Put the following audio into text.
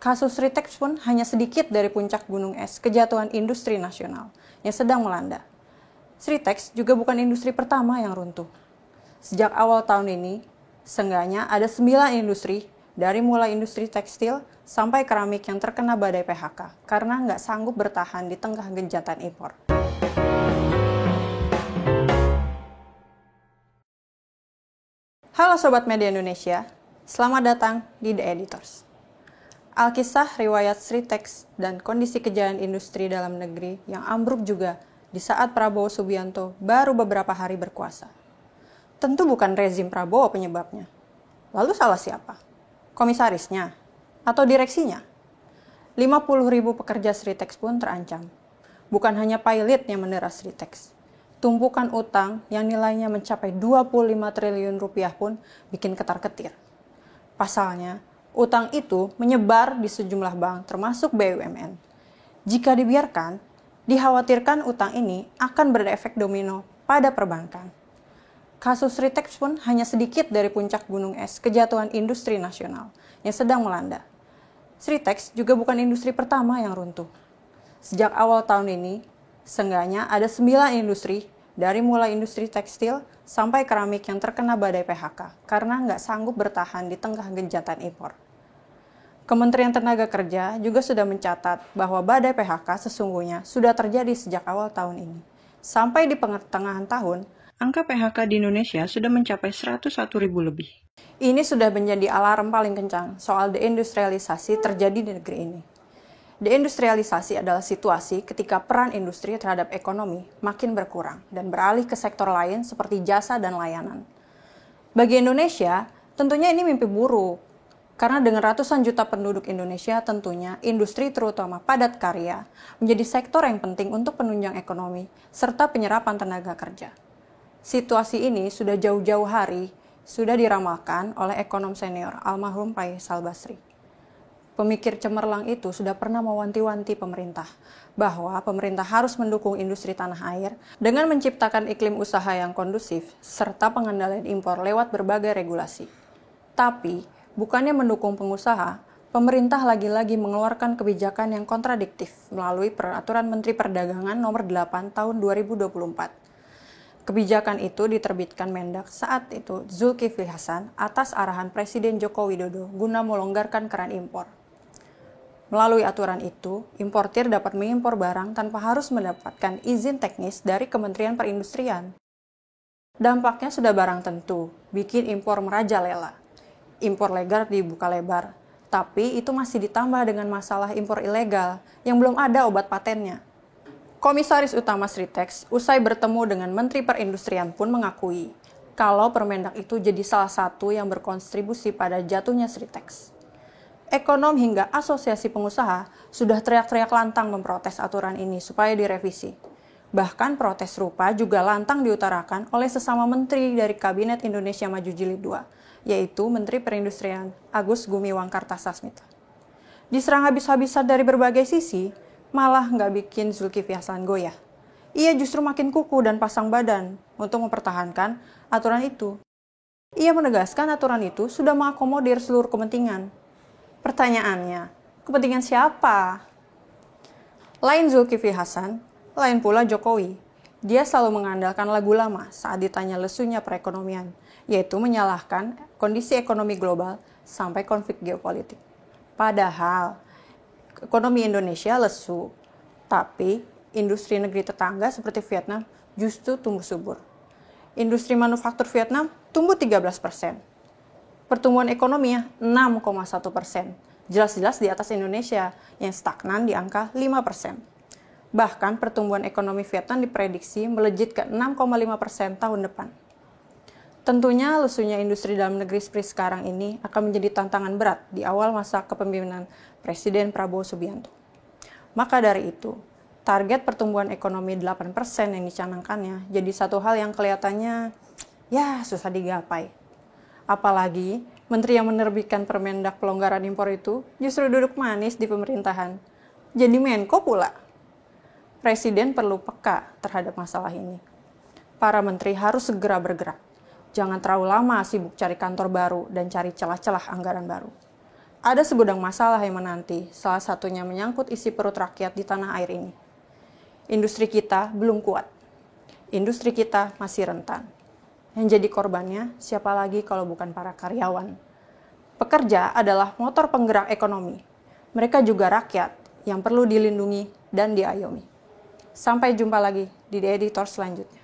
Kasus Sritex pun hanya sedikit dari puncak gunung es kejatuhan industri nasional yang sedang melanda. Sritex juga bukan industri pertama yang runtuh. Sejak awal tahun ini, seenggaknya ada 9 industri, dari mulai industri tekstil sampai keramik yang terkena badai PHK karena nggak sanggup bertahan di tengah genjatan impor. Halo Sobat Media Indonesia, selamat datang di The Editors. Alkisah riwayat Sritex dan kondisi kejayaan industri dalam negeri yang ambruk juga di saat Prabowo Subianto baru beberapa hari berkuasa. Tentu bukan rezim Prabowo penyebabnya. Lalu salah siapa? Komisarisnya? Atau direksinya? 50.000 pekerja Sritex pun terancam. Bukan hanya pilot yang mendera Sritex. Tumpukan utang yang nilainya mencapai 25 triliun rupiah pun bikin ketar-ketir. Pasalnya, utang itu menyebar di sejumlah bank termasuk BUMN. Jika dibiarkan, dikhawatirkan utang ini akan berefek domino pada perbankan. Kasus Sritex pun hanya sedikit dari puncak gunung es kejatuhan industri nasional yang sedang melanda. Sritex juga bukan industri pertama yang runtuh. Sejak awal tahun ini, seenggaknya ada 9 industri, dari mulai industri tekstil sampai keramik yang terkena badai PHK karena nggak sanggup bertahan di tengah genjatan impor. Kementerian Tenaga Kerja juga sudah mencatat bahwa badai PHK sesungguhnya sudah terjadi sejak awal tahun ini. Sampai di pertengahan tahun, angka PHK di Indonesia sudah mencapai 101.000 lebih. Ini sudah menjadi alarm paling kencang soal deindustrialisasi terjadi di negeri ini. Deindustrialisasi adalah situasi ketika peran industri terhadap ekonomi makin berkurang dan beralih ke sektor lain seperti jasa dan layanan. Bagi Indonesia, tentunya ini mimpi buruk. Karena dengan ratusan juta penduduk Indonesia, tentunya industri terutama padat karya menjadi sektor yang penting untuk penunjang ekonomi serta penyerapan tenaga kerja. Situasi ini sudah jauh-jauh hari sudah diramalkan oleh ekonom senior almarhum Faisal Basri. Pemikir cemerlang itu sudah pernah mewanti-wanti pemerintah bahwa pemerintah harus mendukung industri tanah air dengan menciptakan iklim usaha yang kondusif serta pengendalian impor lewat berbagai regulasi. Tapi, bukannya mendukung pengusaha, pemerintah lagi-lagi mengeluarkan kebijakan yang kontradiktif melalui Peraturan Menteri Perdagangan Nomor 8 Tahun 2024. Kebijakan itu diterbitkan Mendak saat itu Zulkifli Hasan atas arahan Presiden Joko Widodo guna melonggarkan keran impor. Melalui aturan itu, importir dapat mengimpor barang tanpa harus mendapatkan izin teknis dari Kementerian Perindustrian. Dampaknya sudah barang tentu, bikin impor merajalela. Impor legal dibuka lebar, tapi itu masih ditambah dengan masalah impor ilegal yang belum ada obat patennya. Komisaris Utama Sritex usai bertemu dengan Menteri Perindustrian pun mengakui kalau Permendak itu jadi salah satu yang berkontribusi pada jatuhnya Sritex. Ekonom hingga asosiasi pengusaha sudah teriak-teriak lantang memprotes aturan ini supaya direvisi. Bahkan protes serupa juga lantang diutarakan oleh sesama menteri dari Kabinet Indonesia Maju Jilid 2, yaitu Menteri Perindustrian Agus Gumiwang Kartasasmita. Diserang habis-habisan dari berbagai sisi, malah nggak bikin Zulkifli Hasan goyah. Ia justru makin kukuh dan pasang badan untuk mempertahankan aturan itu. Ia menegaskan aturan itu sudah mengakomodir seluruh kepentingan. Pertanyaannya, kepentingan siapa? Lain Zulkifli Hasan, lain pula Jokowi. Dia selalu mengandalkan lagu lama saat ditanya lesunya perekonomian, yaitu menyalahkan kondisi ekonomi global sampai konflik geopolitik. Padahal, ekonomi Indonesia lesu, tapi industri negeri tetangga seperti Vietnam justru tumbuh subur. Industri manufaktur Vietnam tumbuh 13%. Pertumbuhan ekonominya 6,1%, jelas-jelas di atas Indonesia yang stagnan di angka 5%. Bahkan pertumbuhan ekonomi Vietnam diprediksi melejit ke 6,5% tahun depan. Tentunya lesunya industri dalam negeri seperti sekarang ini akan menjadi tantangan berat di awal masa kepemimpinan Presiden Prabowo Subianto. Maka dari itu, target pertumbuhan ekonomi 8% yang dicanangkannya jadi satu hal yang kelihatannya susah digapai. Apalagi, menteri yang menerbitkan Permendak pelonggaran impor itu justru duduk manis di pemerintahan. Jadi Menko pula. Presiden perlu peka terhadap masalah ini. Para menteri harus segera bergerak. Jangan terlalu lama sibuk cari kantor baru dan cari celah-celah anggaran baru. Ada segudang masalah yang menanti, salah satunya menyangkut isi perut rakyat di tanah air ini. Industri kita belum kuat. Industri kita masih rentan. Yang jadi korbannya siapa lagi kalau bukan para karyawan. Pekerja adalah motor penggerak ekonomi. Mereka juga rakyat yang perlu dilindungi dan diayomi. Sampai jumpa lagi di The Editor selanjutnya.